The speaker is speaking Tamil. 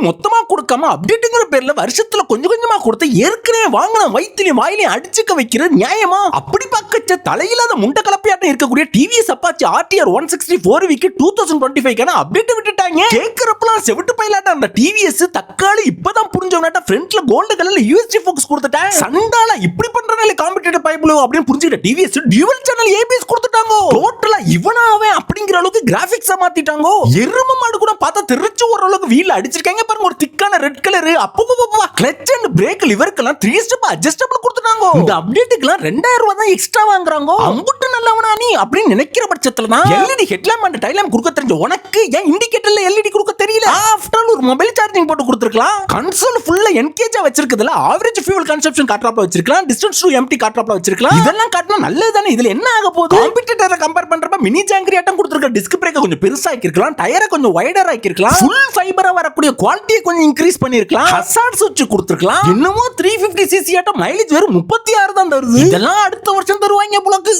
மொத்தமா கொடுக்காம அப்டேட்ங்கிற பேர்ல வருஷத்துல கொஞ்சம் கொஞ்சமா கொடுத்து ஏற்கனவே வாங்கின வயிற்றிலையும் வாயிலையும் அடிச்சுக்க வைக்கிற நியாயமா? அப்படி பக்கச்ச தலையில்லாத முண்டை கலப்பையாட்டம் இருக்கக்கூடிய TVS Apache RTR 160 4V 2025 update விட்டுட்டாங்க. கேக்குறப்பலாம் செவிட்டு பைலாட்ட அந்த டிவிஎஸ் தக்காளி இப்பதான் புரிஞ்சவனாட்ட ஃப்ரண்ட்ல கோல்டு கலர்ல USD ஃபோக்கஸ் கொடுத்துட்டேன். சண்டால இப்படி பண்றனால காம்படிட்டிவ் பைப்ளோ அப்படின்னு புரிஞ்சுக்கிட்ட டிவிஎஸ் டியூவல் சேனல் ABS கொடுத்துட்டாங்க. டோட்டலா இவனாவே அப்படிங்கிற அளவுக்கு கிராபிக்ஸா மாத்திட்டாங்க. எரும மாடு கூட பார்த்தா திருச்சி ஓரளவுக்கு வீல்ல அடிச்சிருக்காங்க பாருங்க. ஒரு திக்கான ரெட் கலர் அப்பப்பா கிளட்ச் அண்ட் பிரேக் லிவர்க்கெல்லாம் 3 ஸ்டெப் அட்ஜஸ்டபிள் கொடுத்துட்டாங்க. இந்த அப்டேட்டுக்குலாம் 2000 ரூபாய் தான் எக்ஸ்ட்ரா வாங்குறாங்க. அம்புட்டு நல்லவனா நீ அப்படின்னு நினைக்கிற பட்சத்துல தான் LED ஹெட்லாம்ப் அண்ட் டைலாம்ப் கொடுக்க தெரிஞ்ச உனக்கு ஏன் இண்டிகேட்டர்ல LED கொடுக்க தெரியல? ஆஃப்டர் ஒரு மொபைல் சார்ஜிங் போட்டு கொடுத்துருக்கலாம். கன்சோல் ஃபுல்லா என்கேஜா வச்சிருக்கிறதுல ஆவரேஜ் ஃபியூல் கன்சம்ப்ஷன் காட்ராப்ல வச்சிருக்கலாம். டிஸ்டன்ஸ் டு எம்டி காட்ராப்ல வச்சிருக்கலாம். இதெல்லாம் காட்டினா நல்லது தானே. இதுல என்ன ஆக போகுது? காம்படிட்டரை கம்பேர் பண்றப்ப மினி ஜாங்கிரி ஆட்டம் கொடுத்திருக்க டிஸ்க் பிரேக்க கொஞ்சம் பெருசா ஆக்கிருக்கலாம். டயரை கொஞ்சம் வைடர் ஆக்கிருக்கலாம். ஃபுல் ஃபைபரா வரக்கூடிய குவாலிட்டியை கொஞ்சம் இன்க்ரீஸ் பண்ணிருக்கலாம். ஹசார்ட் சுவிட்ச் கொடுத்திருக்கலாம். இன்னமும் 350cc ஆட்டம் மைலேஜ் வெறும் 36 தான் தருது. இதெல்லாம் அடுத்த வருஷம் தருவாங்க போலக்கு.